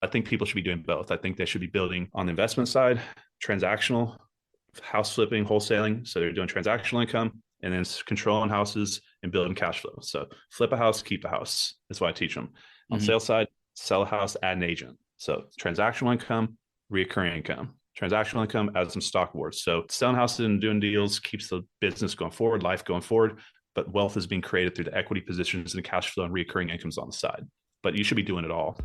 I think people should be doing both. I think they should be building on the investment side, transactional, house flipping, wholesaling. So they're doing transactional income and then controlling houses and building cash flow. So flip a house, keep a house. That's what I teach them. On sales side, sell a house, add an agent. So transactional income, reoccurring income. Transactional income, add some stock awards. So selling houses and doing deals keeps the business going forward, life going forward, but wealth is being created through the equity positions and cash flow and reoccurring incomes on the side. But you should be doing it all.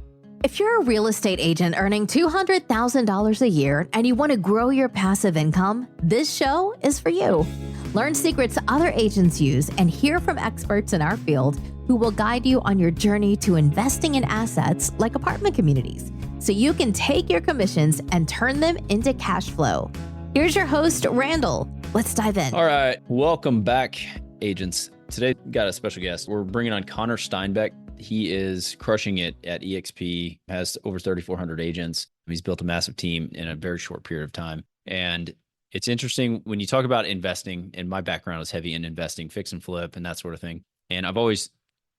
If you're a real estate agent earning $200,000 a year and you want to grow your passive income, this show is for you. Learn secrets other agents use and hear from experts in our field who will guide you on your journey to investing in assets like apartment communities, so you can take your commissions and turn them into cash flow. Here's your host, Randall. Let's dive in. All right. Welcome back, agents. Today, we got a special guest. We're bringing on Connor Steinbeck. He is crushing it at eXp, has over 3,400 agents. He's built a massive team in a very short period of time. And it's interesting when you talk about investing, and my background is heavy in investing, fix and flip, and that sort of thing. And I've always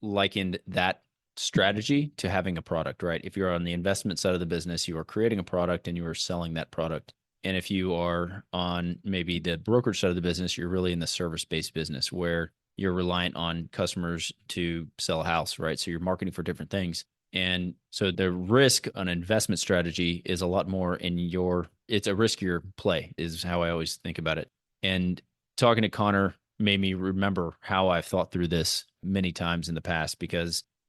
likened that strategy to having a product, right? If you're on the investment side of the business, you are creating a product and you are selling that product. And if you are on maybe the brokerage side of the business, you're really in the service-based business where you're reliant on customers to sell a house, right? So you're marketing for different things. And so the risk on investment strategy is a lot more it's a riskier play is how I always think about it. And talking to Connor made me remember how I've thought through this many times in the past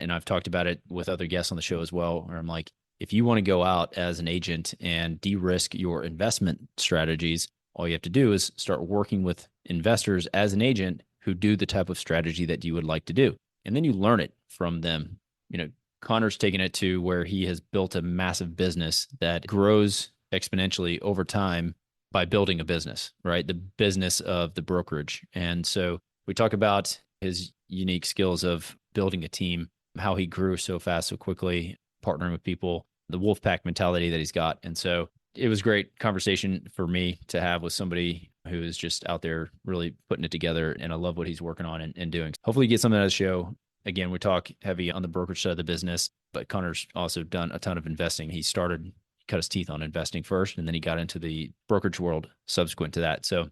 and I've talked about it with other guests on the show as well, where I'm like, if you want to go out as an agent and de-risk your investment strategies, all you have to do is start working with investors as an agent who do the type of strategy that you would like to do. And then you learn it from them. Connor's taken it to where he has built a massive business that grows exponentially over time by building a business, right? The business of the brokerage. And so we talk about his unique skills of building a team, how he grew so fast, so quickly, partnering with people, the Wolfpack mentality that he's got. And so it was great conversation for me to have with somebody who is just out there really putting it together. And I love what he's working on and doing. Hopefully you get something out of the show. Again, we talk heavy on the brokerage side of the business, but Connor's also done a ton of investing. He cut his teeth on investing first, and then he got into the brokerage world subsequent to that. So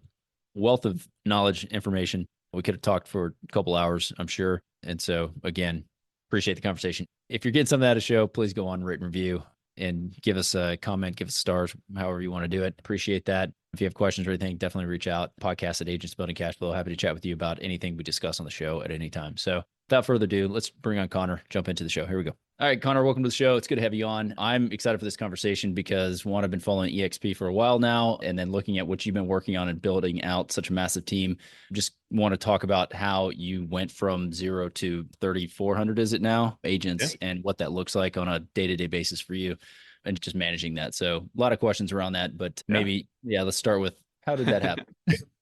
wealth of knowledge, information. We could have talked for a couple hours, I'm sure. And so again, appreciate the conversation. If you're getting something out of the show, please go on, rate and review, and give us a comment, give us stars, however you want to do it. Appreciate that. If you have questions or anything, definitely reach out. Podcast at Agents Building Cash Flow. Happy to chat with you about anything we discuss on the show at any time. So without further ado, let's bring on Connor, jump into the show. Here we go. All right, Connor, welcome to the show. It's good to have you on. I'm excited for this conversation because one, I've been following eXp for a while now, and then looking at what you've been working on and building out such a massive team. Just want to talk about how you went from 0 to 3,400, is it now, agents, and what that looks like on a day-to-day basis for you and just managing that. So a lot of questions around that, but maybe, let's start with how did that happen?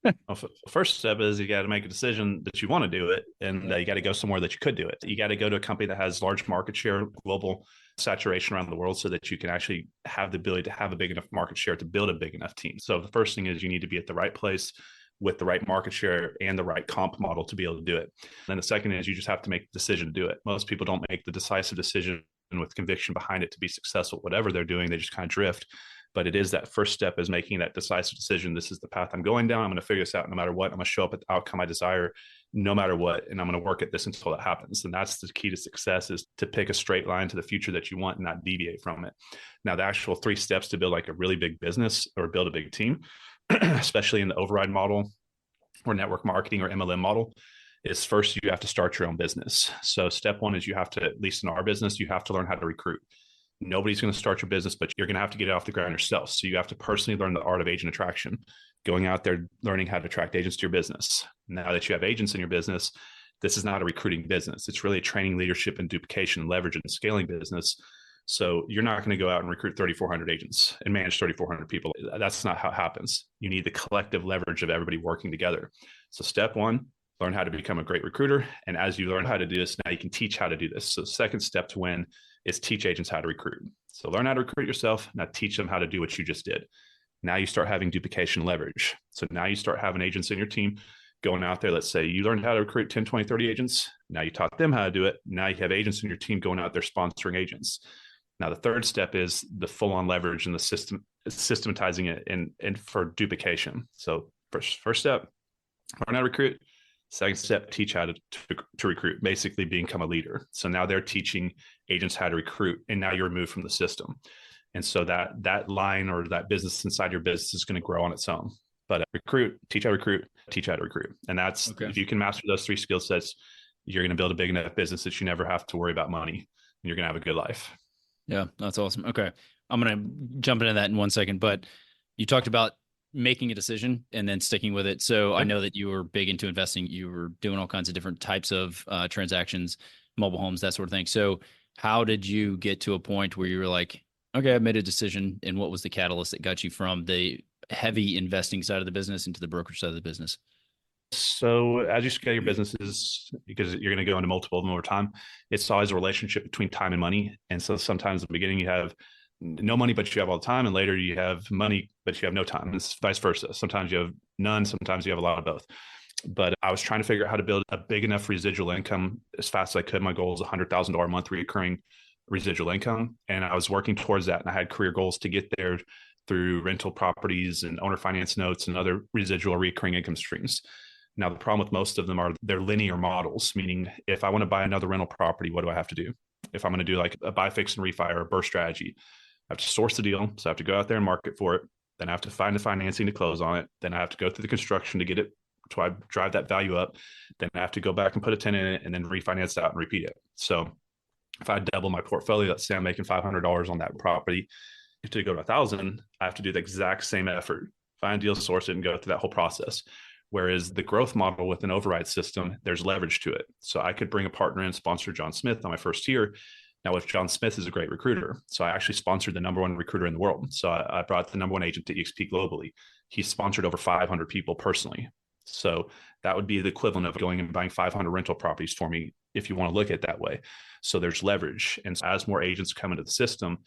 Well, first step is you got to make a decision that you want to do it, and you got to go somewhere that you could do it. You got to go to a company that has large market share, global saturation around the world, so that you can actually have the ability to have a big enough market share to build a big enough team. So the first thing is you need to be at the right place with the right market share and the right comp model to be able to do it. And then the second is you just have to make the decision to do it. Most people don't make the decisive decision with conviction behind it to be successful. Whatever they're doing, they just kind of drift. But it is that first step is making that decisive decision. This is the path I'm going down. I'm going to figure this out no matter what. I'm going to show up at the outcome I desire no matter what. And I'm going to work at this until that happens. And that's the key to success, is to pick a straight line to the future that you want and not deviate from it. Now, the actual 3 steps to build like a really big business or build a big team, especially in the override model or network marketing or MLM model, is first you have to start your own business. So step 1 is you have to, at least in our business, you have to learn how to recruit. Nobody's going to start your business, but you're going to have to get it off the ground yourself. So you have to personally learn the art of agent attraction, going out there, learning how to attract agents to your business. Now that you have agents in your business, this is not a recruiting business. It's really a training, leadership, and duplication, leverage, and scaling business. So you're not going to go out and recruit 3,400 agents and manage 3,400 people. That's not how it happens. You need the collective leverage of everybody working together. So step 1, learn how to become a great recruiter. And as you learn how to do this, now you can teach how to do this. So the second step to win is teach agents how to recruit. So learn how to recruit yourself. Now teach them how to do what you just did. Now you start having duplication leverage. So now you start having agents in your team going out there. Let's say you learned how to recruit 10, 20, 30 agents. Now you taught them how to do it. Now you have agents in your team going out there sponsoring agents. Now, the third step is the full on leverage and the systematizing it and for duplication. So first step, learn how to recruit. Second step, teach how to recruit, basically become a leader. So now they're teaching agents how to recruit, and now you're removed from the system. And so that line or that business inside your business is going to grow on its own. But recruit, teach how to recruit, teach how to recruit. And that's, if you can master those three skill sets, you're going to build a big enough business that you never have to worry about money, and you're going to have a good life. Yeah, that's awesome. Okay. I'm going to jump into that in 1 second, but you talked about making a decision and then sticking with it. So I know that you were big into investing. You were doing all kinds of different types of transactions, mobile homes, that sort of thing. So how did you get to a point where you were like, okay, I made a decision, and what was the catalyst that got you from the heavy investing side of the business into the brokerage side of the business? So as you scale your businesses, because you're going to go into multiple of them over time, it's always a relationship between time and money. And so sometimes in the beginning you have no money, but you have all the time. And later you have money, but you have no time. And it's vice versa. Sometimes you have none. Sometimes you have a lot of both. But I was trying to figure out how to build a big enough residual income as fast as I could. My goal was $100,000 a month recurring residual income. And I was working towards that. And I had career goals to get there through rental properties and owner finance notes and other residual recurring income streams. Now, the problem with most of them are they're linear models, meaning if I want to buy another rental property, what do I have to do? If I'm going to do like a buy, fix, and refi or a BRRRR strategy, I have to source the deal. So I have to go out there and market for it. Then I have to find the financing to close on it. Then I have to go through the construction to get it to drive that value up. Then I have to go back and put a tenant in it and then refinance it out and repeat it. So if I double my portfolio, let's say I'm making $500 on that property, to go to 1,000, I have to do the exact same effort, find a deal, source it, and go through that whole process. Whereas the growth model with an override system, there's leverage to it. So I could bring a partner in, sponsor John Smith on my first year. Now, with John Smith is a great recruiter. So I actually sponsored the #1 recruiter in the world. So I brought the #1 agent to eXp globally. He sponsored over 500 people personally. So that would be the equivalent of going and buying 500 rental properties for me, if you want to look at it that way. So there's leverage. And so as more agents come into the system,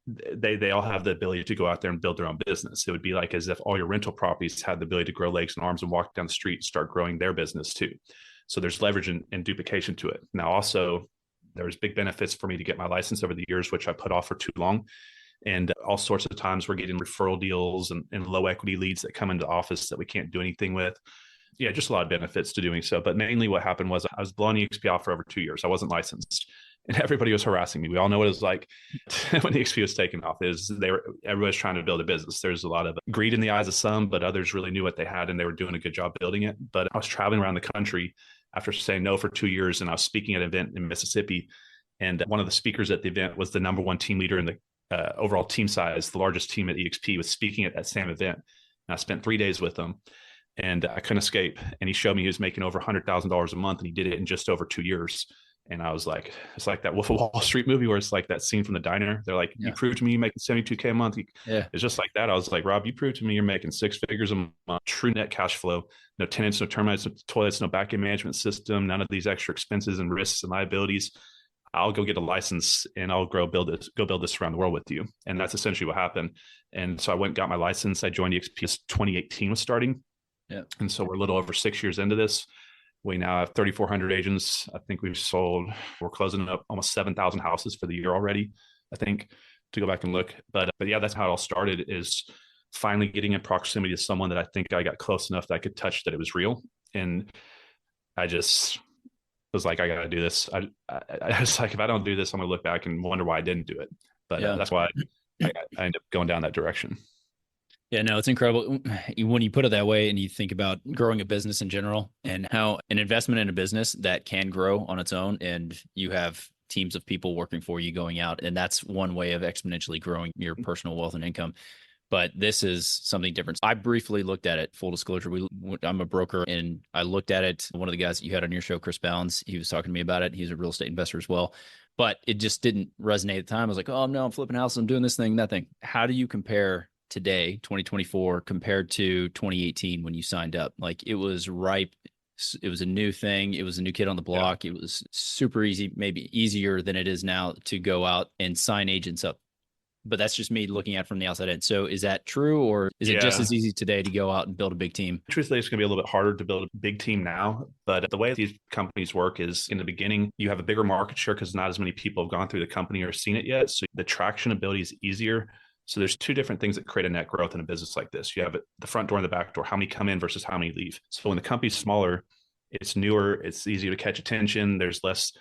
they all have the ability to go out there and build their own business. It would be like as if all your rental properties had the ability to grow legs and arms and walk down the street and start growing their business too. So there's leverage and duplication to it. Now, also, there's big benefits for me to get my license over the years, which I put off for too long. And all sorts of times we're getting referral deals and low equity leads that come into office that we can't do anything with. Yeah, just a lot of benefits to doing so. But mainly what happened was I was blowing eXp off for over 2 years. I wasn't licensed. And everybody was harassing me. We all know what it was like when the eXp was taken off. Everybody's trying to build a business. There's a lot of greed in the eyes of some, but others really knew what they had and they were doing a good job building it. But I was traveling around the country after saying no for 2 years, and I was speaking at an event in Mississippi. And one of the speakers at the event was the #1 team leader in the overall team size, the largest team at eXp, was speaking at that same event. And I spent 3 days with him, and I couldn't escape. And he showed me he was making over $100,000 a month, and he did it in just over 2 years. And I was like, it's like that Wolf of Wall Street movie where it's like that scene from the diner. They're like, you proved to me you're making $72K a month. It's just like that. I was like, Rob, you proved to me you're making 6 figures a month, true net cash flow, no tenants, no termites, no toilets, no back-end management system, none of these extra expenses and risks and liabilities. I'll go get a license and I'll go build this around the world with you. And that's essentially what happened. And so I went and got my license. I joined eXp as 2018 was starting. Yeah. And so we're a little over 6 years into this. We now have 3,400 agents. I think we're closing up almost 7,000 houses for the year already, I think, to go back and look. But yeah, that's how it all started, is finally getting in proximity to someone that I think I got close enough that I could touch that it was real. And I just was like, I got to do this. I was like, if I don't do this, I'm going to look back and wonder why I didn't do it. But that's why I ended up going down that direction. Yeah, no, it's incredible when you put it that way and you think about growing a business in general and how an investment in a business that can grow on its own, and you have teams of people working for you going out. And that's one way of exponentially growing your personal wealth and income. But this is something different. I briefly looked at it, full disclosure. I'm a broker, and I looked at it. One of the guys that you had on your show, Chris Ballins, he was talking to me about it. He's a real estate investor as well. But it just didn't resonate at the time. I was like, oh, no, I'm flipping houses. I'm doing this thing, that thing. How do you compare today, 2024, compared to 2018 when you signed up? Like, it was ripe. It was a new thing. It was a new kid on the block. It was super easy, maybe easier than it is now to go out and sign agents up. but that's just me looking at it from the outside in. So is that true, or is it just as easy today to go out and build a big team? Truthfully, it's going to be a little bit harder to build a big team now, but the way these companies work is in the beginning, you have a bigger market share because not as many people have gone through the company or seen it yet. So the traction ability is easier. So there's two different things that create a net growth in a business like this. You have the front door and the back door, how many come in versus how many leave. So when the company's smaller, it's newer, it's easier to catch attention. There's less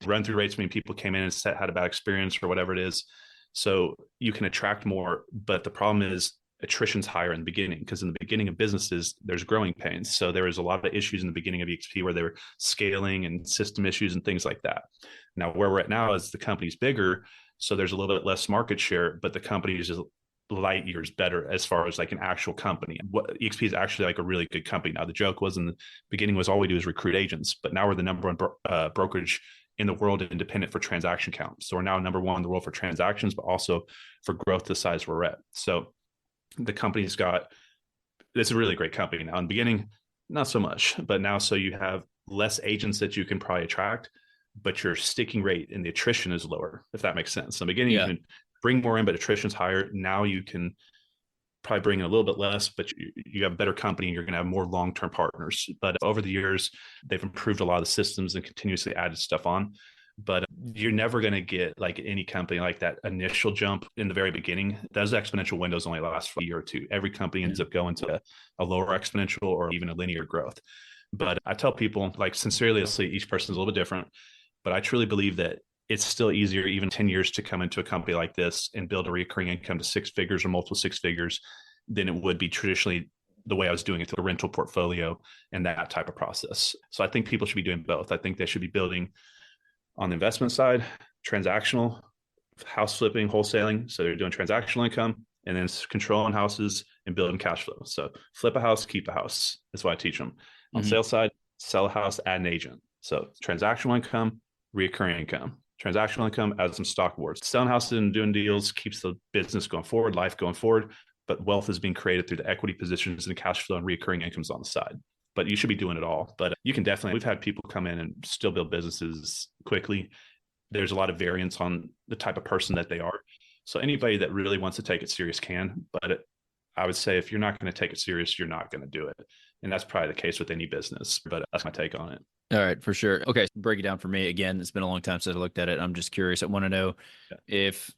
run through rates when people came in and had a bad experience or whatever it is. So you can attract more, but the problem is attrition's higher in the beginning, because in the beginning of businesses, there's growing pains. So there was a lot of issues in the beginning of eXp where they were scaling and system issues and things like that. Now, where we're at now is the company's bigger, so there's a little bit less market share, but the company is just light years better as far as like an actual company. What eXp is actually like a really good company. Now, the joke was in the beginning was all we do is recruit agents, but now we're the number one brokerage in the world independent for transaction count. So we're now number one in the world for transactions, but also for growth the size we're at. So the company's it's a really great company now. In the beginning, not so much, but now so you have less agents that you can probably attract, but your sticking rate and the attrition is lower, if that makes sense. In the beginning, you can bring more in, but attrition's higher. Now you can probably bring in a little bit less, but you have a better company and you're going to have more long-term partners. But over the years, they've improved a lot of the systems and continuously added stuff on. But you're never going to get like any company like that initial jump in the very beginning. Those exponential windows only last for a year or two. Every company ends up going to a lower exponential or even a linear growth. But I tell people, like, sincerely, each person's a little bit different, but I truly believe that it's still easier, even 10 years, to come into a company like this and build a recurring income to six figures or multiple six figures than it would be traditionally the way I was doing it, the rental portfolio and that type of process. So I think people should be doing both. I think they should be building on the investment side, transactional, house flipping, wholesaling. So they're doing transactional income and then controlling houses and building cash flow. So flip a house, keep a house. That's what I teach them. On sales side, sell a house, add an agent. So transactional income, recurring income. Transactional income, add some stock awards. Selling houses and doing deals keeps the business going forward, life going forward, but wealth is being created through the equity positions and cash flow and recurring incomes on the side. But you should be doing it all. But you can definitely, we've had people come in and still build businesses quickly. There's a lot of variance on the type of person that they are. So anybody that really wants to take it serious can, but I would say if you're not going to take it serious, you're not going to do it. And that's probably the case with any business, but that's my take on it. All right, for sure. Okay, break it down for me. Again, it's been a long time since I looked at it. I'm just curious. I want to know if,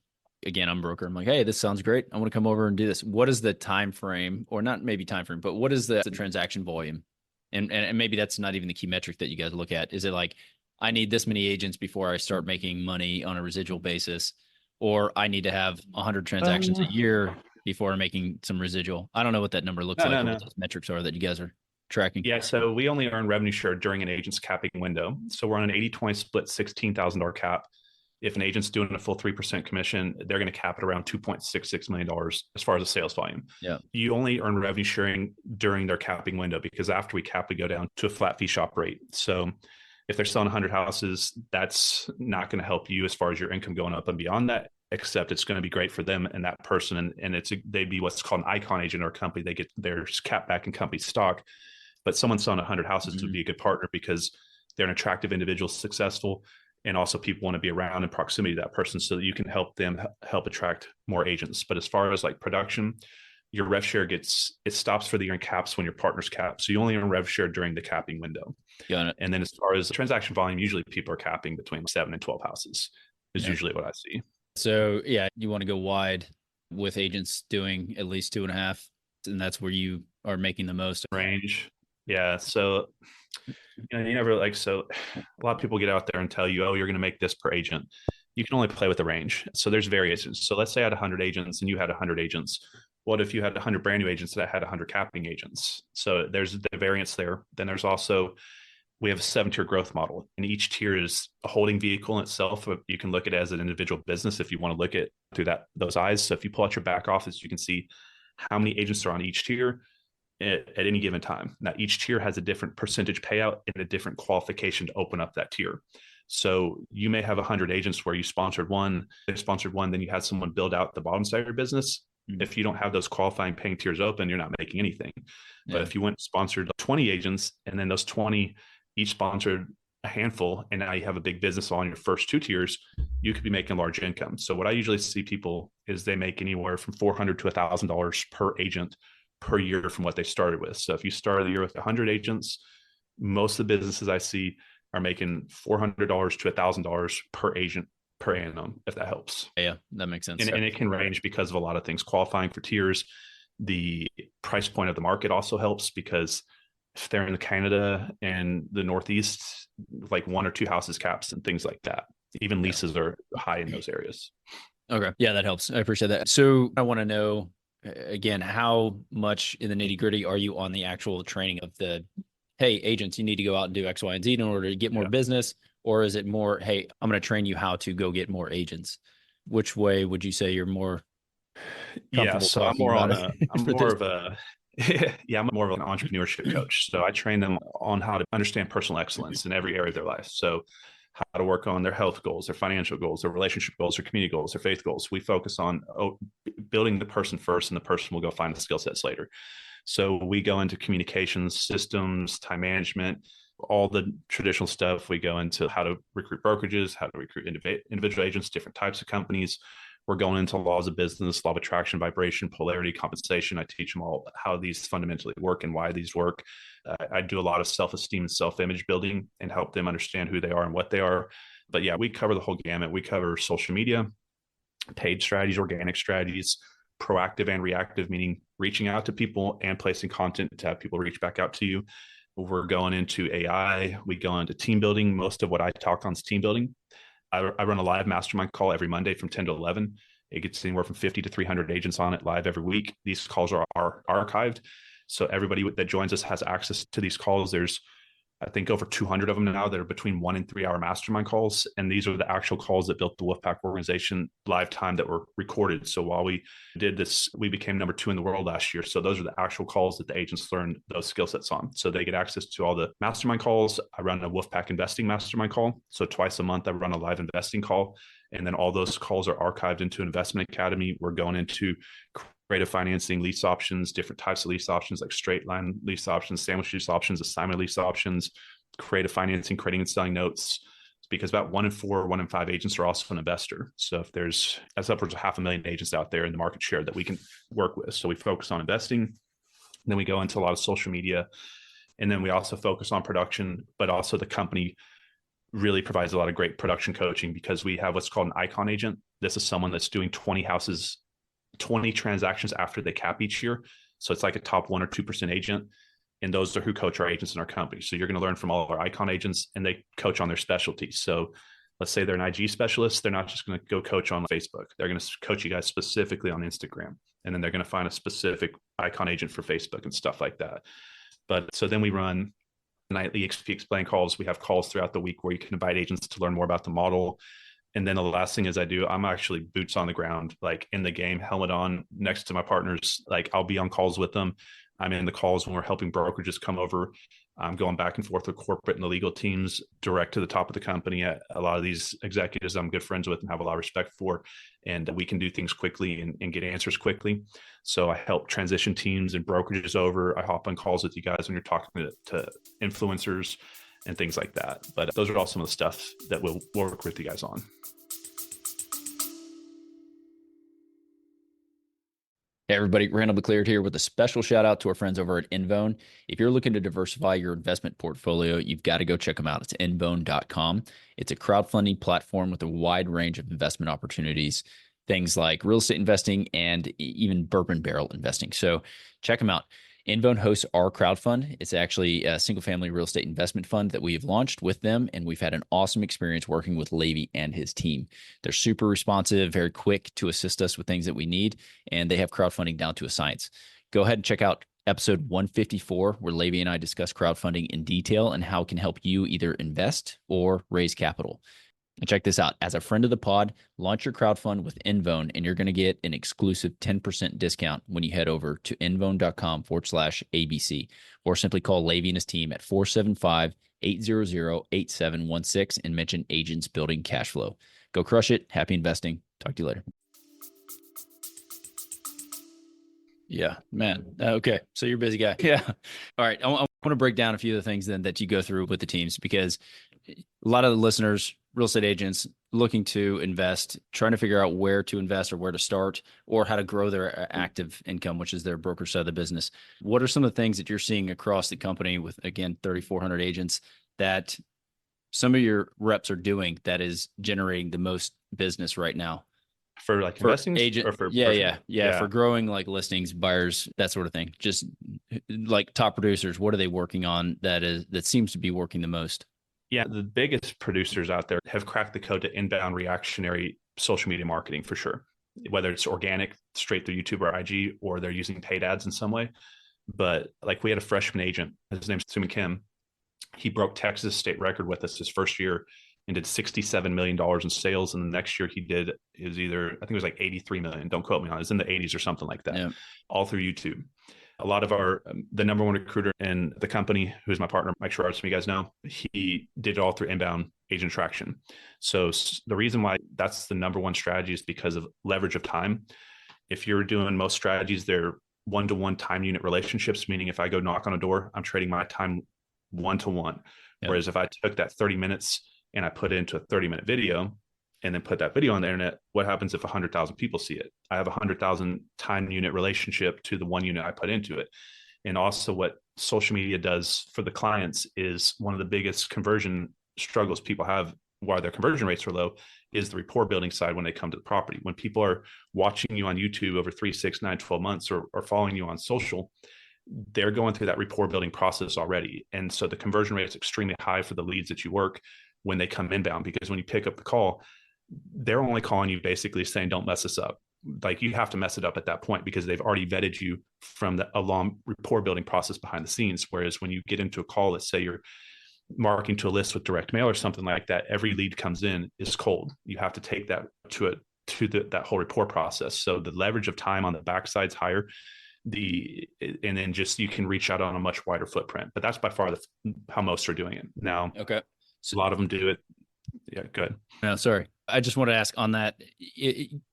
again, I'm a broker. I'm like, hey, this sounds great. I want to come over and do this. What is the time frame, or not maybe time frame, but what is the transaction volume? And maybe that's not even the key metric that you guys look at. Is it like, I need this many agents before I start making money on a residual basis, or I need to have 100 transactions a year before I'm making some residual? I don't know what that number looks like, what those metrics are that you guys are tracking. Yeah, so we only earn revenue share during an agent's capping window. So we're on an 80-20 split, $16,000 cap. If an agent's doing a full 3% commission, they're going to cap it around $2.66 million as far as the sales volume. Yeah. You only earn revenue sharing during their capping window, because after we cap, we go down to a flat fee shop rate. So if they're selling 100 houses, that's not going to help you as far as your income going up and beyond that, except it's going to be great for them and that person. And they'd be what's called an icon agent or a company. They get their cap back in company stock. But someone selling 100 houses would be a good partner because they're an attractive individual, successful, and also people want to be around in proximity to that person so that you can help them help attract more agents. But as far as like production, your rev share it stops for the year and caps when your partner's cap. So you only earn rev share during the capping window. Got it. And then as far as transaction volume, usually people are capping between 7 and 12 houses is usually what I see. So yeah, you want to go wide with agents doing at least 2.5, and that's where you are making the most range. Yeah. So, you never so a lot of people get out there and tell you, oh, you're going to make this per agent. You can only play with the range. So there's variations. So let's say I had 100 agents and you had 100 agents. What if you had 100 brand new agents that had 100 capping agents? So there's the variance there. Then there's also, we have a 7-tier growth model, and each tier is a holding vehicle in itself. You can look at it as an individual business if you want to look at through those eyes. So if you pull out your back office, you can see how many agents are on each tier at any given time. Now, each tier has a different percentage payout and a different qualification to open up that tier. So you may have 100 agents where you sponsored one, then you had someone build out the bottom side of your business. If you don't have those qualifying paying tiers open, you're not making anything. But if you went sponsored 20 agents, and then those 20 each sponsored a handful and now you have a big business on your first 2 tiers, you could be making large income. So what I usually see people is they make anywhere from $400 to $1,000 per agent per year from what they started with. So if you started the year with 100 agents, most of the businesses I see are making $400 to $1,000 per agent per annum, if that helps. Yeah, that makes sense. And it can range because of a lot of things. Qualifying for tiers, the price point of the market also helps, because if they're in Canada and the Northeast, like 1 or 2 houses caps and things like that. Even leases are high in those areas. Okay. Yeah, that helps. I appreciate that. So I want to know, again, how much in the nitty gritty are you on the actual training of the, hey, agents, you need to go out and do X, Y, and Z in order to get more business? Or is it more, hey, I'm going to train you how to go get more agents? Which way would you say you're more comfortable? So I'm more of an entrepreneurship coach. So I train them on how to understand personal excellence in every area of their life. So how to work on their health goals, their financial goals, their relationship goals, their community goals, their faith goals. We focus on building the person first, and the person will go find the skill sets later. So we go into communications, systems, time management, all the traditional stuff. We go into how to recruit brokerages, how to recruit individual agents, different types of companies. We're going into laws of business, law of attraction, vibration, polarity, compensation. I teach them all how these fundamentally work and why these work. I do a lot of self-esteem and self-image building and help them understand who they are and what they are. But yeah, we cover the whole gamut. We cover social media, paid strategies, organic strategies, proactive and reactive, meaning reaching out to people and placing content to have people reach back out to you. We're going into AI. We go into team building. Most of what I talk on is team building. I run a live mastermind call every Monday from 10 to 11. It gets anywhere from 50 to 300 agents on it live every week. These calls are archived. So everybody that joins us has access to these calls. There's, I think, over 200 of them now that are between 1 and 3 hour mastermind calls. And these are the actual calls that built the Wolfpack organization lifetime that were recorded. So while we did this, we became number 2 in the world last year. So those are the actual calls that the agents learned those skill sets on. So they get access to all the mastermind calls. I run a Wolfpack investing mastermind call. So twice a month, I run a live investing call. And then all those calls are archived into Investment Academy. We're going into creative financing, lease options, different types of lease options like straight line lease options, sandwich lease options, assignment lease options, creative financing, creating and selling notes. Because about 1 in 4, 1 in 5 agents are also an investor. So if that's upwards of 500,000 agents out there in the market share that we can work with. So we focus on investing. Then we go into a lot of social media. And then we also focus on production, but also the company really provides a lot of great production coaching, because we have what's called an icon agent. This is someone that's doing 20 houses, 20 transactions after they cap each year. So it's like a top 1 or 2% agent. And those are who coach our agents in our company. So you're going to learn from all of our icon agents, and they coach on their specialties. So let's say they're an IG specialist. They're not just going to go coach on Facebook. They're going to coach you guys specifically on Instagram. And then they're going to find a specific icon agent for Facebook and stuff like that. But so then we run nightly eXp Explain calls. We have calls throughout the week where you can invite agents to learn more about the model. And then the last thing is I'm actually boots on the ground, like in the game, helmet on, next to my partners. Like I'll be on calls with them. I'm in the calls when we're helping brokerages come over. I'm going back and forth with corporate and the legal teams, direct to the top of the company. A lot of these executives I'm good friends with and have a lot of respect for, and we can do things quickly and get answers quickly. So I help transition teams and brokerages over. I hop on calls with you guys when you're talking to influencers and things like that. But those are all some of the stuff that we'll work with you guys on. Hey everybody, Randall McCleared here with a special shout out to our friends over at Envone. If you're looking to diversify your investment portfolio, you've got to go check them out. It's envone.com. It's a crowdfunding platform with a wide range of investment opportunities, things like real estate investing and even bourbon barrel investing. So check them out. Envone hosts our crowdfund. It's actually a single-family real estate investment fund that we've launched with them, and we've had an awesome experience working with Levy and his team. They're super responsive, very quick to assist us with things that we need, and they have crowdfunding down to a science. Go ahead and check out episode 154, where Levy and I discuss crowdfunding in detail and how it can help you either invest or raise capital. And check this out. As a friend of the pod, launch your crowdfund with Envone, and you're going to get an exclusive 10% discount when you head over to envone.com/ABC, or simply call Levy and his team at 475-800-8716 and mention Agents Building Cash Flow. Go crush it. Happy investing. Talk to you later. Yeah, man. Okay. So you're a busy guy. Yeah. All right. I want to break down a few of the things then that you go through with the teams, because a lot of the listeners, real estate agents looking to invest, trying to figure out where to invest or where to start or how to grow their active income, which is their broker side of the business. What are some of the things that you're seeing across the company with, again, 3,400 agents that some of your reps are doing that is generating the most business right now? For like investing agent, or for for growing like listings, buyers, that sort of thing. Just like top producers, what are they working on that seems to be working the most? Yeah, the biggest producers out there have cracked the code to inbound reactionary social media marketing for sure. Whether it's organic straight through YouTube or IG, or they're using paid ads in some way. But like we had a freshman agent, his name's Suman Kim. He broke Texas state record with us his first year and did $67 million in sales. And the next year it was either, I think it was like 83 million. Don't quote me on it. It's in the 80s or something like that, all through YouTube. A lot of the number one recruiter in the company, who's my partner, Mike Sherrard, some of you guys know, he did it all through inbound agent attraction. So the reason why that's the number one strategy is because of leverage of time. If you're doing most strategies, they're one-to-one time unit relationships, meaning if I go knock on a door, I'm trading my time one-to-one. Whereas if I took that 30 minutes and I put it into a 30-minute video and then put that video on the internet, what happens if 100,000 people see it? I have 100,000 time unit relationship to the one unit I put into it. And also what social media does for the clients is one of the biggest conversion struggles people have, why their conversion rates are low, is the rapport building side when they come to the property. When people are watching you on YouTube over 3, 6, 9, 12 months or following you on social, they're going through that rapport building process already. And so the conversion rate is extremely high for the leads that you work when they come inbound, because when you pick up the call, they're only calling you basically saying, don't mess this up. Like you have to mess it up at that point because they've already vetted you from a long rapport building process behind the scenes. Whereas when you get into a call, let's say you're marketing to a list with direct mail or something like that, every lead comes in is cold. You have to take that to that whole rapport process. So the leverage of time on the backside's higher. And then just you can reach out on a much wider footprint. But that's by far how most are doing it now. Okay. So a lot of them do it. Yeah, good. No, sorry. I just want to ask on that.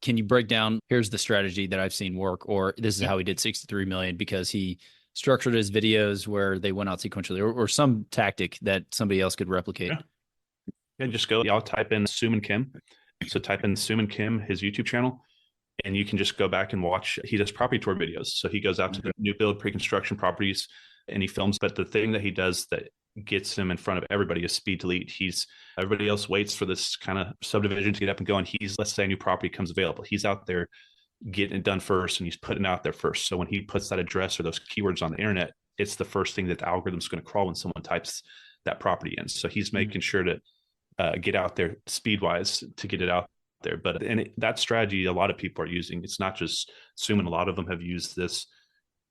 Can you break down, here's the strategy that I've seen work, or this is how he did 63 million because he structured his videos where they went out sequentially, or some tactic that somebody else could replicate? Yeah, just go. Y'all type in Suman Kim. So type in Suman Kim, his YouTube channel, and you can just go back and watch. He does property tour videos. So he goes out to the new build pre-construction properties and he films. But the thing that he does that gets him in front of everybody is speed to lead. Everybody else waits for this kind of subdivision to get up and go. And let's say a new property comes available. He's out there getting it done first and he's putting it out there first. So when he puts that address or those keywords on the internet, it's the first thing that the algorithm's going to crawl when someone types that property in. So he's making sure to get out there speed wise to get it out there. But that strategy, a lot of people are using. It's not just Suman. A lot of them have used this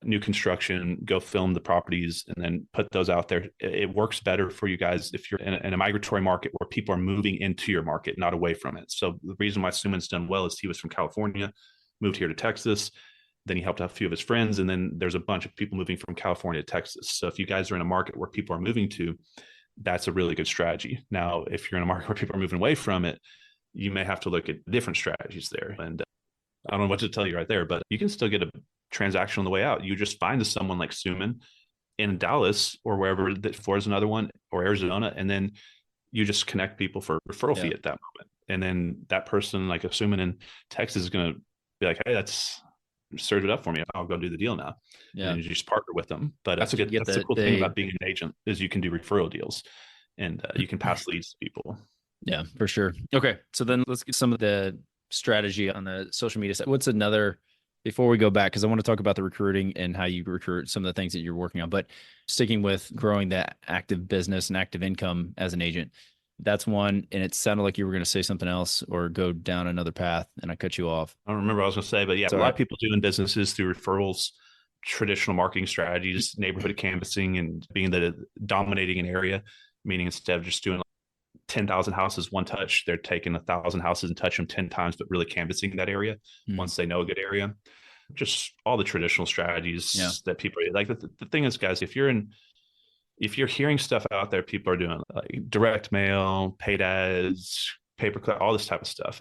new construction, go film the properties and then put those out there. It works better for you guys if you're in a migratory market where people are moving into your market, not away from it. So the reason why Suman's done well is he was from California, moved here to Texas, then he helped out a few of his friends, and then there's a bunch of people moving from California to Texas. So if you guys are in a market where people are moving to, that's a really good strategy. Now, if you're in a market where people are moving away from it, you may have to look at different strategies there. And I don't know what to tell you right there, but you can still get a transaction on the way out. You just find someone like Suman in Dallas or wherever that Florida's another one, or Arizona, and then you just connect people for referral fee at that moment. And then that person, like a Suman in Texas, is going to be like, hey, that's serve it up for me. I'll go do the deal now. Yeah. And you just partner with them. But that's the cool thing about being an agent is you can do referral deals and you can pass leads to people. Yeah, for sure. Okay. So then let's get some of the strategy on the social media side. What's another, before we go back, because I want to talk about the recruiting and how you recruit, some of the things that you're working on, but sticking with growing that active business and active income as an agent, that's one. And it sounded like you were going to say something else or go down another path and I cut you off. I don't remember what I was going to say, but yeah, a lot of people doing businesses through referrals, traditional marketing strategies, neighborhood canvassing, and being dominating an area, meaning instead of just doing 10,000 houses one touch, they're taking 1,000 houses and touch them 10 times, but really canvassing that area once they know a good area. Just all the traditional strategies that people are like. The thing is, guys, if you're hearing stuff out there, people are doing like direct mail, paid ads, pay-per-click, all this type of stuff.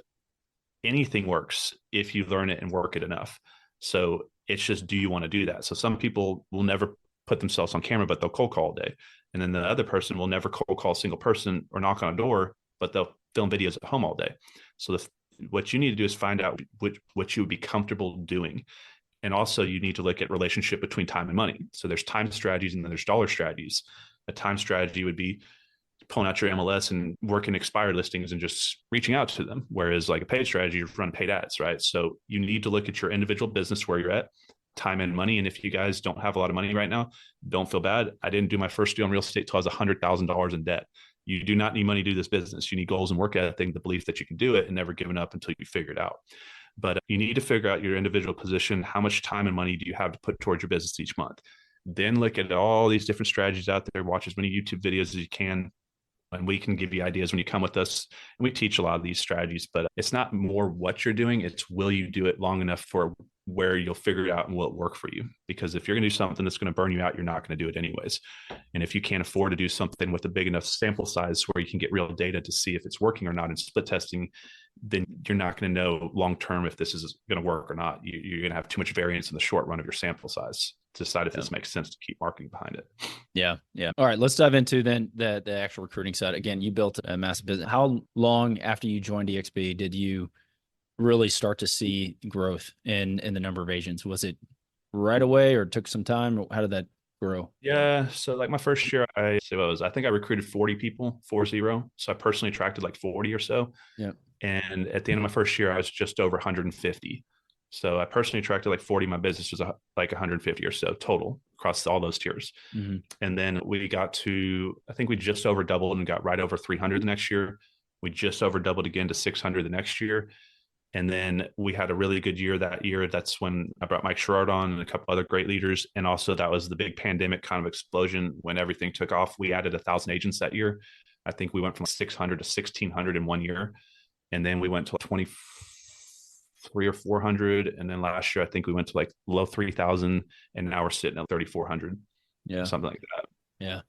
Anything works if you learn it and work it enough. So it's just, do you want to do that? So some people will never put themselves on camera, but they'll cold call all day. And then the other person will never cold call a single person or knock on a door, but they'll film videos at home all day. So what you need to do is find out what you would be comfortable doing. And also you need to look at relationship between time and money. So there's time strategies and then there's dollar strategies. A time strategy would be pulling out your MLS and working expired listings and just reaching out to them. Whereas like a paid strategy, you run paid ads, right? So you need to look at your individual business where you're at, time and money. And if you guys don't have a lot of money right now, don't feel bad. I didn't do my first deal in real estate till I was $100,000 in debt. You do not need money to do this business. You need goals and work ethic, the belief that you can do it, and never giving up until you figure it out. But you need to figure out your individual position. How much time and money do you have to put towards your business each month? Then look at all these different strategies out there. Watch as many YouTube videos as you can. And we can give you ideas when you come with us. And we teach a lot of these strategies, but it's not more what you're doing. It's will you do it long enough for where you'll figure it out and will it work for you? Because if you're going to do something that's going to burn you out, you're not going to do it anyways. And if you can't afford to do something with a big enough sample size where you can get real data to see if it's working or not in split testing, then you're not going to know long-term if this is going to work or not. You're going to have too much variance in the short run of your sample size to decide if this makes sense to keep marketing behind it. Yeah. Yeah. All right. Let's dive into then the actual recruiting side. Again, you built a massive business. How long after you joined eXp did you really start to see growth in the number of agents? Was it right away or took some time? How did that grow? Yeah. So like my first year, I think I recruited 40 people, 40. So I personally attracted like 40 or so. Yeah. And at the end of my first year, I was just over 150. So I personally attracted like 40. My business was like 150 or so total across all those tiers. Mm-hmm. And then we got to, I think we just over doubled and got right over 300 the next year. We just over doubled again to 600 the next year. And then we had a really good year that year. That's when I brought Mike Sherrard on and a couple other great leaders. And also that was the big pandemic kind of explosion when everything took off. We added 1,000 agents that year. I think we went from 600 to 1,600 in 1 year. And then we went to 23 or 400. And then last year, I think we went to like low 3,000. And now we're sitting at 3,400. Yeah. Something like that. Yeah.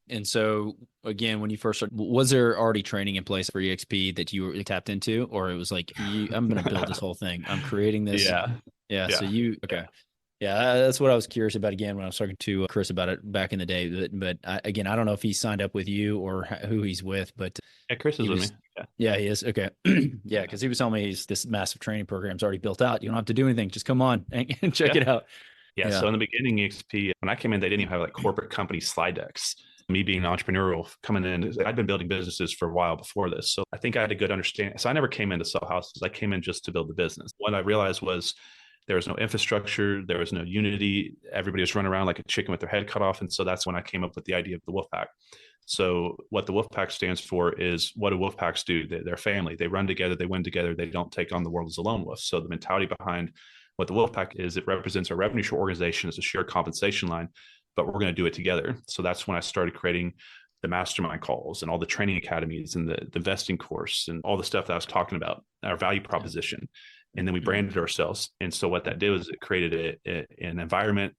And so again, when you first started, was there already training in place for eXp that you were tapped into, or it was like, I'm going to build this whole thing. I'm creating this. Yeah. So okay. Yeah. That's what I was curious about again, when I was talking to Chris about it back in the day, but again, I don't know if he signed up with you or who he's with, but Chris is with me. Yeah, he is. Okay. Yeah. Cause he was telling me this massive training program's already built out. You don't have to do anything. Just come on and check it out. Yeah. So in the beginning, eXp, when I came in, they didn't even have like corporate company slide decks. Me being entrepreneurial coming in, I'd been building businesses for a while before this. So I think I had a good understanding. So I never came in to sell houses. I came in just to build the business. What I realized was there was no infrastructure. There was no unity. Everybody was running around like a chicken with their head cut off. And so that's when I came up with the idea of the Wolfpack. So what the Wolfpack stands for is, what do Wolfpacks do? They're family. They run together. They win together. They don't take on the world as a lone wolf. So the mentality behind what the Wolfpack is, it represents a revenue share organization as a shared compensation line, but we're going to do it together. So that's when I started creating the mastermind calls and all the training academies and the investing course and all the stuff that I was talking about, our value proposition. And then we branded ourselves. And so what that did was it created an environment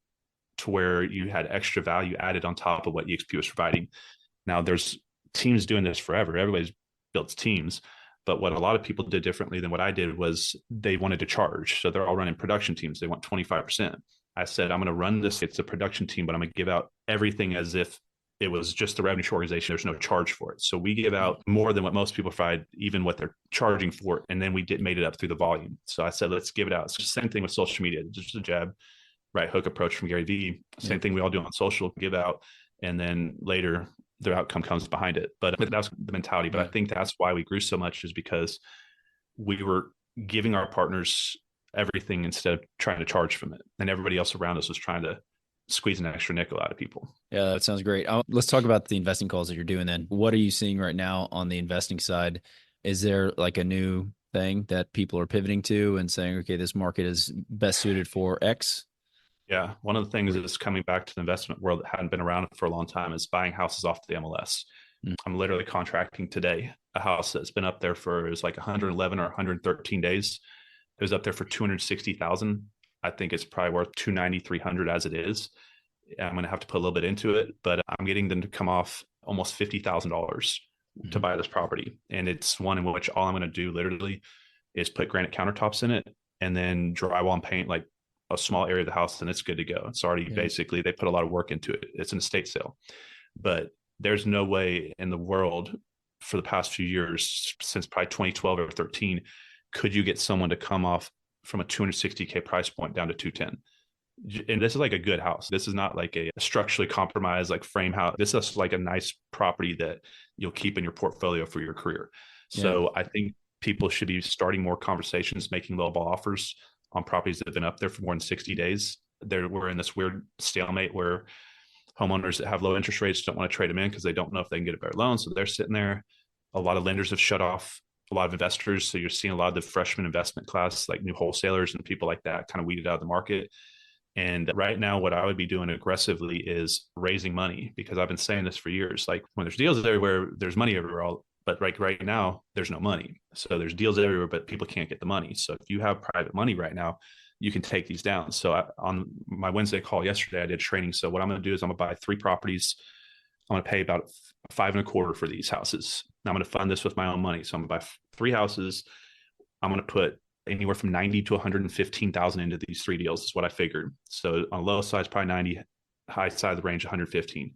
to where you had extra value added on top of what eXp was providing. Now there's teams doing this forever. Everybody's built teams. But what a lot of people did differently than what I did was they wanted to charge. So they're all running production teams. They want 25%. I said, I'm going to run this. It's a production team, but I'm going to give out everything as if it was just a revenue share organization. There's no charge for it. So we give out more than what most people provide, even what they're charging for. And then we made it up through the volume. So I said, let's give it out. It's the same thing with social media, just a jab, right hook approach from Gary Vee. Same thing we all do on social, give out. And then later the outcome comes behind it. But that was the mentality. But I think that's why we grew so much, is because we were giving our partners everything instead of trying to charge from it. And everybody else around us was trying to squeeze an extra nickel out of people. Yeah, that sounds great. Let's talk about the investing calls that you're doing then. What are you seeing right now on the investing side? Is there like a new thing that people are pivoting to and saying, okay, this market is best suited for X? Yeah. One of the things that's coming back to the investment world that hadn't been around for a long time is buying houses off the MLS. I'm literally contracting today a house that's been up there for, it was like 111 or 113 days. It was up there for 260,000. I think it's probably worth 290, 300 as it is. I'm going to have to put a little bit into it, but I'm getting them to come off almost $50,000 to buy this property. And it's one in which all I'm going to do literally is put granite countertops in it and then drywall and paint like a small area of the house, then it's good to go. It's already basically, they put a lot of work into it. It's an estate sale. But there's no way in the world for the past few years, since probably 2012 or 13, could you get someone to come off from a 260K price point down to 210? And this is like a good house. This is not like a structurally compromised like frame house. This is like a nice property that you'll keep in your portfolio for your career. So I think people should be starting more conversations, making lowball offers on properties that have been up there for more than 60 days. We're in this weird stalemate where homeowners that have low interest rates don't want to trade them in because they don't know if they can get a better loan. So they're sitting there. A lot of lenders have shut off a lot of investors. So you're seeing a lot of the freshman investment class, like new wholesalers and people like that, kind of weeded out of the market. And right now, what I would be doing aggressively is raising money, because I've been saying this for years. Like, when there's deals everywhere, there's money everywhere. But right now, there's no money. So there's deals everywhere, but people can't get the money. So if you have private money right now, you can take these down. So on my Wednesday call yesterday, I did training. So what I'm going to do is I'm going to buy 3 properties. I'm going to pay about $5.25 for these houses. Now I'm going to fund this with my own money. So I'm going to buy 3 houses. I'm going to put anywhere from 90 to 115,000 into these 3 deals is what I figured. So on the low side, it's probably 90, high side of the range, 115.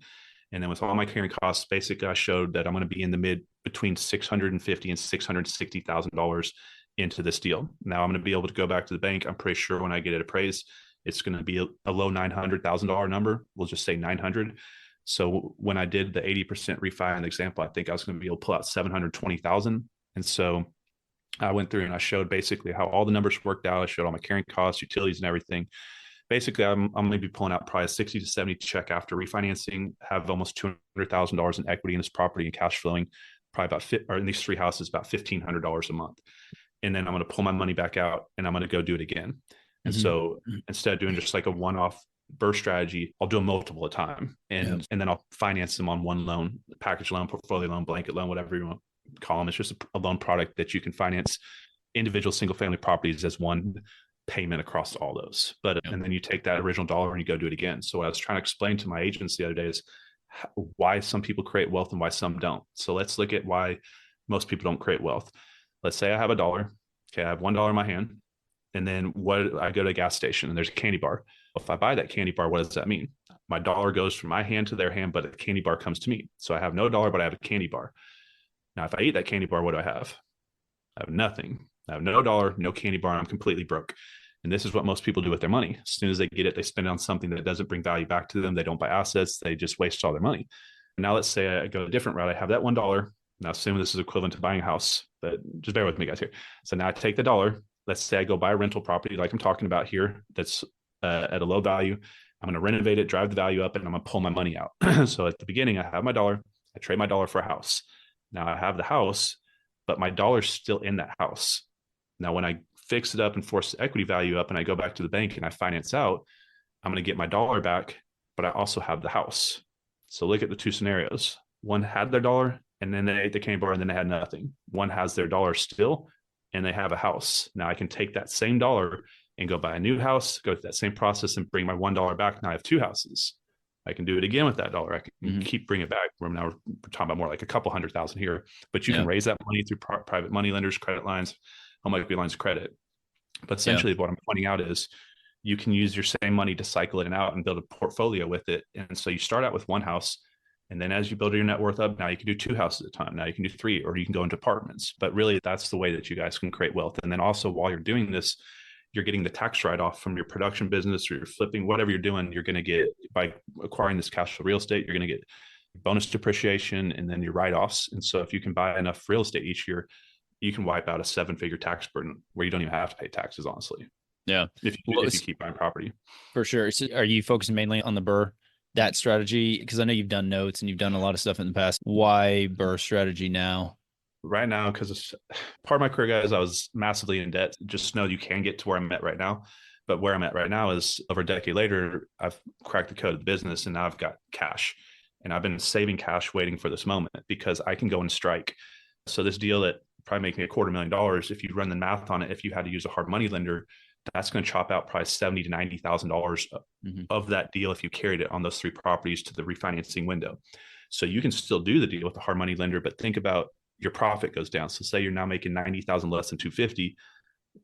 And then with all my carrying costs, basically I showed that I'm going to be in the between $650,000 and $660,000 into this deal. Now I'm going to be able to go back to the bank. I'm pretty sure when I get it appraised, it's going to be a low $900,000 number. We'll just say 900. So when I did the 80% refi in the example, I think I was going to be able to pull out 720,000. And so I went through and I showed basically how all the numbers worked out. I showed all my carrying costs, utilities, and everything. Basically, I'm going to be pulling out probably a 60 to 70 check after refinancing, have almost $200,000 in equity in this property and cash flowing, probably or in these 3 houses, about $1,500 a month. And then I'm going to pull my money back out and I'm going to go do it again. And so instead of doing just like a one-off BRRRR strategy, I'll do them multiple at a time. And then I'll finance them on one loan, package loan, portfolio loan, blanket loan, whatever you want to call them. It's just a loan product that you can finance individual single family properties as one payment across all those. And then you take that original dollar and you go do it again. So what I was trying to explain to my agents the other day is why some people create wealth and why some don't. So let's look at why most people don't create wealth. Let's say I have $1. Okay, I have $1 in my hand. And then I go to a gas station and there's a candy bar. If I buy that candy bar, what does that mean? My dollar goes from my hand to their hand, but the candy bar comes to me. So I have no dollar, but I have a candy bar. Now, if I eat that candy bar, what do I have? I have nothing. I have no dollar, no candy bar. I'm completely broke. And this is what most people do with their money. As soon as they get it, they spend it on something that doesn't bring value back to them. They don't buy assets. They just waste all their money. Now, let's say I go a different route. I have that $1. Now, assume this is equivalent to buying a house, but just bear with me, guys, here. So now I take the $1. Let's say I go buy a rental property like I'm talking about here that's at a low value. I'm going to renovate it, drive the value up, and I'm going to pull my money out. So at the beginning, I have my $1. I trade my $1 for a house. Now I have the house, but my $1's still in that house. Now, when I fix it up and force the equity value up and I go back to the bank and I finance out, I'm going to get my $1 back, but I also have the house. So look at the 2 scenarios. One had their $1 and then they ate the candy bar and then they had nothing. One has their $1 still and they have a house. Now I can take that same $1 and go buy a new house, go through that same process and bring my $1 back. Now I have 2 houses. I can do it again with that $1. I can keep bringing it back. Now we're talking about more like a couple $100,000 here, but you can raise that money through private money lenders, credit lines, home equity lines of credit. But essentially what I'm pointing out is you can use your same money to cycle it out and build a portfolio with it. And so you start out with 1 house. And then as you build your net worth up, now you can do 2 houses at a time. Now you can do 3, or you can go into apartments. But really, that's the way that you guys can create wealth. And then also while you're doing this, you're getting the tax write-off from your production business or you're flipping, whatever you're doing, you're going to get, by acquiring this cash flow real estate, you're going to get bonus depreciation and then your write-offs. And so if you can buy enough real estate each year, you can wipe out a 7-figure tax burden where you don't even have to pay taxes, honestly. Yeah. If you keep buying property. For sure. So are you focusing mainly on the BRRRR, that strategy? Because I know you've done notes and you've done a lot of stuff in the past. Why BRRRR strategy now? Right now, because part of my career, guys, I was massively in debt. Just know you can get to where I'm at right now. But where I'm at right now is over a decade later, I've cracked the code of the business and now I've got cash. And I've been saving cash waiting for this moment because I can go and strike. So this deal that probably make me $250,000, if you run the math on it, if you had to use a hard money lender, that's going to chop out probably $70,000 to $90,000 of that deal if you carried it on those 3 properties to the refinancing window. So you can still do the deal with a hard money lender, but think about your profit goes down. So say you're now making $90,000 less than $250,000.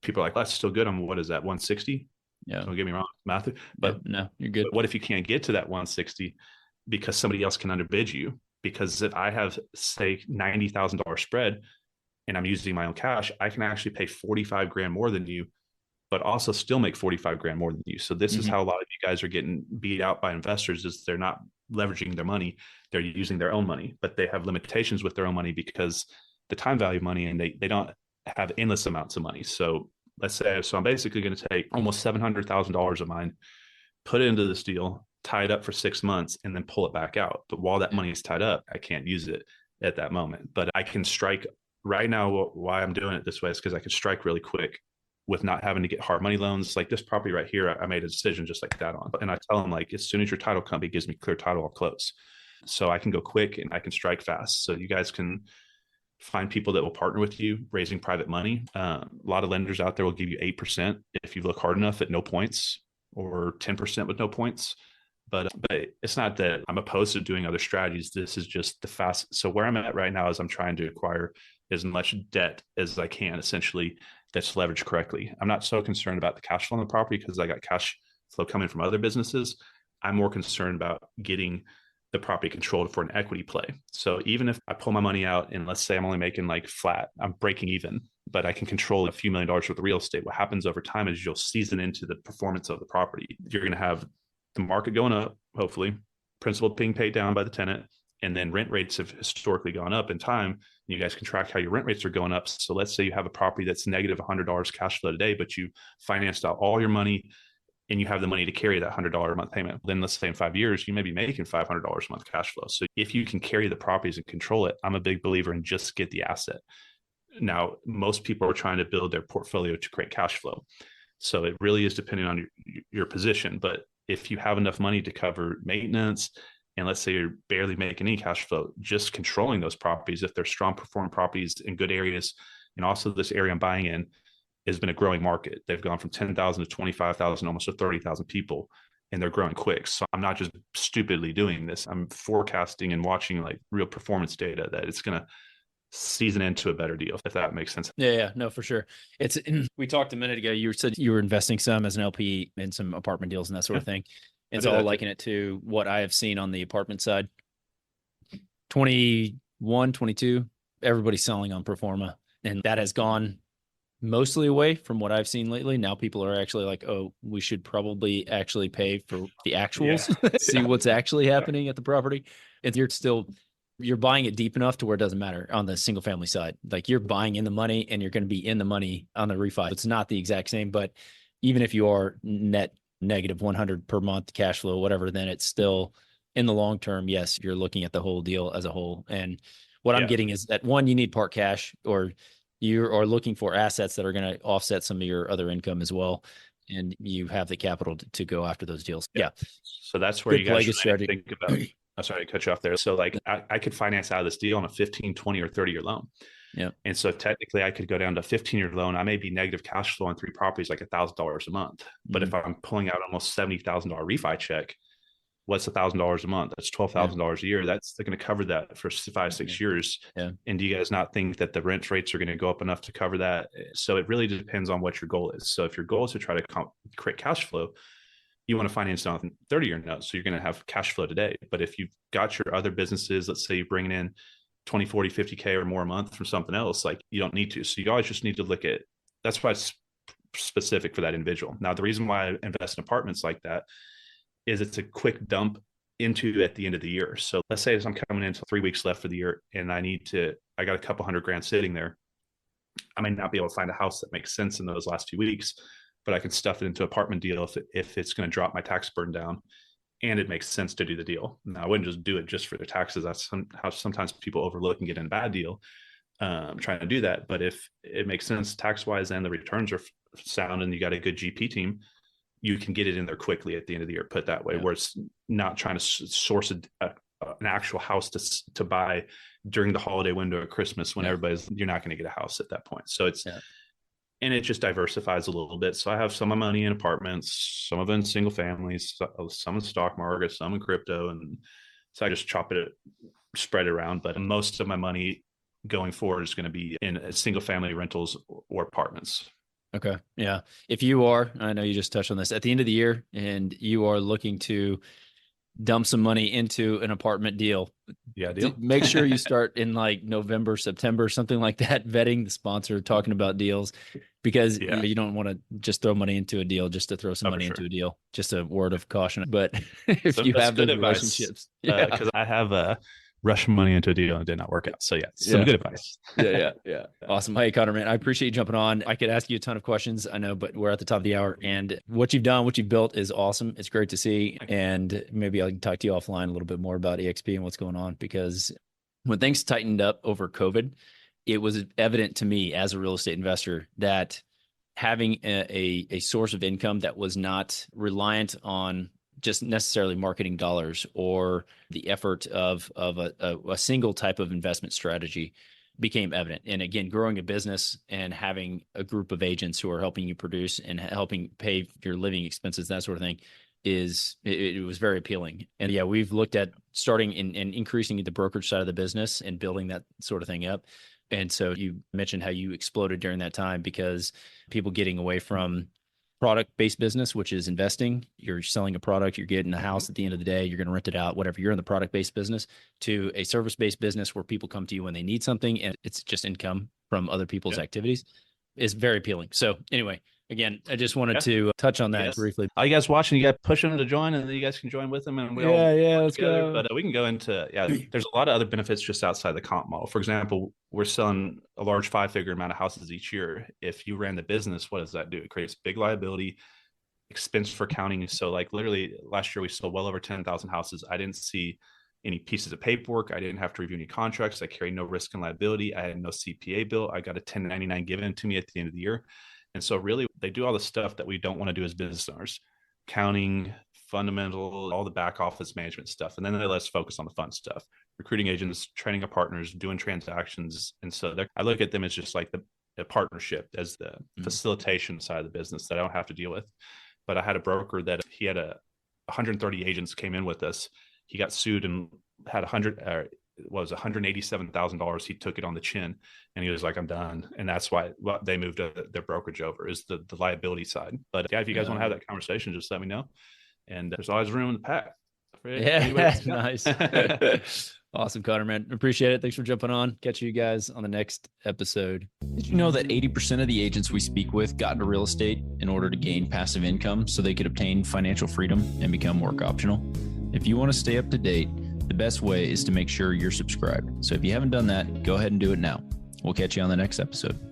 People are like, that's still good. What is that, 160? Yeah. Don't get me wrong, Matthew. But no, you're good. But what if you can't get to that 160 because somebody else can underbid you? Because if I have, say, $90,000 spread and I'm using my own cash, I can actually pay 45 grand more than you, but also still make 45 grand more than you. So this is how a lot of you guys are getting beat out by investors, is they're not leveraging their money. They're using their own money, but they have limitations with their own money because the time value of money, and they don't have endless amounts of money. So let's say, so I'm basically going to take almost $700,000 of mine, put it into this deal, tie it up for 6 months, and then pull it back out. But while that money is tied up, I can't use it at that moment. But I can strike right now. Why I'm doing it this way is because I can strike really quick with not having to get hard money loans. Like this property right here, I made a decision just like that on. And I tell them, like, as soon as your title company gives me clear title, I'll close. So I can go quick and I can strike fast. So you guys can find people that will partner with you raising private money. A lot of lenders out there will give you 8% if you look hard enough at no points, or 10% with no points. But it's not that I'm opposed to doing other strategies. This is just the fast. So where I'm at right now is I'm trying to acquire as much debt as I can, essentially, that's leveraged correctly. I'm not so concerned about the cash flow on the property because I got cash flow coming from other businesses. I'm more concerned about getting the property controlled for an equity play. So even if I pull my money out and let's say I'm only making like flat, I'm breaking even, but I can control a few $1 million worth of real estate. What happens over time is you'll season into the performance of the property. You're going to have the market going up, hopefully, principal being paid down by the tenant, and then rent rates have historically gone up in time. You guys can track how your rent rates are going up. So let's say you have a property that's negative $100 cash flow today, but you financed out all your money and you have the money to carry that $100 a month payment. Then let's say in 5 years, you may be making $500 a month cash flow. So if you can carry the properties and control it, I'm a big believer in just get the asset. Now, most people are trying to build their portfolio to create cash flow. So it really is depending on your position. But if you have enough money to cover maintenance, and let's say you're barely making any cash flow, just controlling those properties, if they're strong performing properties in good areas, and also this area I'm buying in has been a growing market. They've gone from 10,000 to 25,000, almost to 30,000 people, and they're growing quick. So I'm not just stupidly doing this. I'm forecasting and watching like real performance data that it's going to season into a better deal, if that makes sense. Yeah, no, for sure. We talked a minute ago, you said you were investing some as an LP in some apartment deals and that sort of thing. And so I'll liken it to what I have seen on the apartment side. 21, 22, everybody's selling on pro forma, and that has gone mostly away from what I've seen lately. Now people are actually like, oh, we should probably actually pay for the actuals, see what's actually happening at the property. And you're buying it deep enough to where it doesn't matter on the single family side. Like you're buying in the money and you're going to be in the money on the refi. It's not the exact same, but even if you are net negative 100 per month cash flow, whatever, then it's still in the long term. Yes, you're looking at the whole deal as a whole. And what I'm getting is that one, you need part cash, or you are looking for assets that are going to offset some of your other income as well. And you have the capital to go after those deals. Yeah. So that's where you guys really think about. I'm sorry to cut you off there. So like I could finance out of this deal on a 15, 20 or 30-year loan. Yeah. And so technically I could go down to a 15-year loan. I may be negative cash flow on 3 properties, like $1,000 a month. But if I'm pulling out almost $70,000 refi check, what's $1,000 a month? That's $12,000 a year. That's going to cover that for 5, 6 years. Yeah. And do you guys not think that the rent rates are going to go up enough to cover that? So it really depends on what your goal is. So if your goal is to try to create cash flow, you want to finance it on 30-year notes. So you're going to have cash flow today. But if you've got your other businesses, let's say you're bringing in 20, 40, 50K or more a month from something else, like you don't need to. So you always just need to look at, that's why it's specific for that individual. Now, the reason why I invest in apartments like that is it's a quick dump into at the end of the year. So let's say I'm coming into 3 weeks left for the year and I got a couple $100,000 sitting there. I may not be able to find a house that makes sense in those last 2 weeks, but I can stuff it into an apartment deal if it's going to drop my tax burden down and it makes sense to do the deal. Now, I wouldn't just do it just for the taxes. That's how sometimes people overlook and get in a bad deal trying to do that. But if it makes sense tax-wise and the returns are sound and you got a good GP team, you can get it in there quickly at the end of the year, put that way, where it's not trying to source an actual house to buy during the holiday window at Christmas when you're not going to get a house at that point. So it's, and it just diversifies a little bit. So I have some of my money in apartments, some of it in single families, some in stock market, some in crypto. And so I just spread it around. But most of my money going forward is going to be in single family rentals or apartments. Okay. Yeah. If you are, I know you just touched on this, at the end of the year and you are looking to dump some money into an apartment deal, Yeah, deal. make sure you start in like November, September, something like that, vetting the sponsor, talking about deals, because you don't want to just throw money into a deal just to throw some money into a deal. Just a word of caution. But if you have those relationships, because I have rushed money into a deal and it did not work out. So some good advice. Yeah. Awesome. Hey, Connor, man, I appreciate you jumping on. I could ask you a ton of questions, I know, but we're at the top of the hour, and what you've done, what you've built is awesome. It's great to see. And maybe I can talk to you offline a little bit more about eXp and what's going on, because when things tightened up over COVID, it was evident to me as a real estate investor that having a source of income that was not reliant on just necessarily marketing dollars or the effort of a single type of investment strategy became evident. And again, growing a business and having a group of agents who are helping you produce and helping pay your living expenses, that sort of thing, it was very appealing. And yeah, we've looked at starting and increasing the brokerage side of the business and building that sort of thing up. And so you mentioned how you exploded during that time because people getting away from product-based business, which is investing. You're selling a product, you're getting a house at the end of the day, you're going to rent it out, whatever. You're in the product-based business, to a service-based business where people come to you when they need something and it's just income from other people's activities, is very appealing. So anyway, again, I just wanted to touch on that briefly. Are you guys watching? You guys pushing them to join, and then you guys can join with them, and we let's go. But we can go into there's a lot of other benefits just outside the comp model. For example, we're selling a large 5-figure amount of houses each year. If you ran the business, what does that do? It creates big liability, expense for counting. So like literally last year we sold well over 10,000 houses. I didn't see any pieces of paperwork. I didn't have to review any contracts. I carry no risk and liability. I had no CPA bill. I got a 1099 given to me at the end of the year. And so really they do all the stuff that we don't want to do as business owners: counting, fundamental, all the back office management stuff. And then they let us focus on the fun stuff: recruiting agents, training up partners, doing transactions. And so I look at them as just like the partnership, as the facilitation side of the business that I don't have to deal with. But I had a broker that he had 130 agents came in with us. He got sued and had $187,000. He took it on the chin and he was like, I'm done. And that's why they moved their brokerage over, is the liability side. But if you guys want to have that conversation, just let me know. And there's always room in the pack. Nice. Awesome, Connor, man. Appreciate it. Thanks for jumping on. Catch you guys on the next episode. Did you know that 80% of the agents we speak with got into real estate in order to gain passive income so they could obtain financial freedom and become work optional? If you want to stay up to date, the best way is to make sure you're subscribed. So if you haven't done that, go ahead and do it now. We'll catch you on the next episode.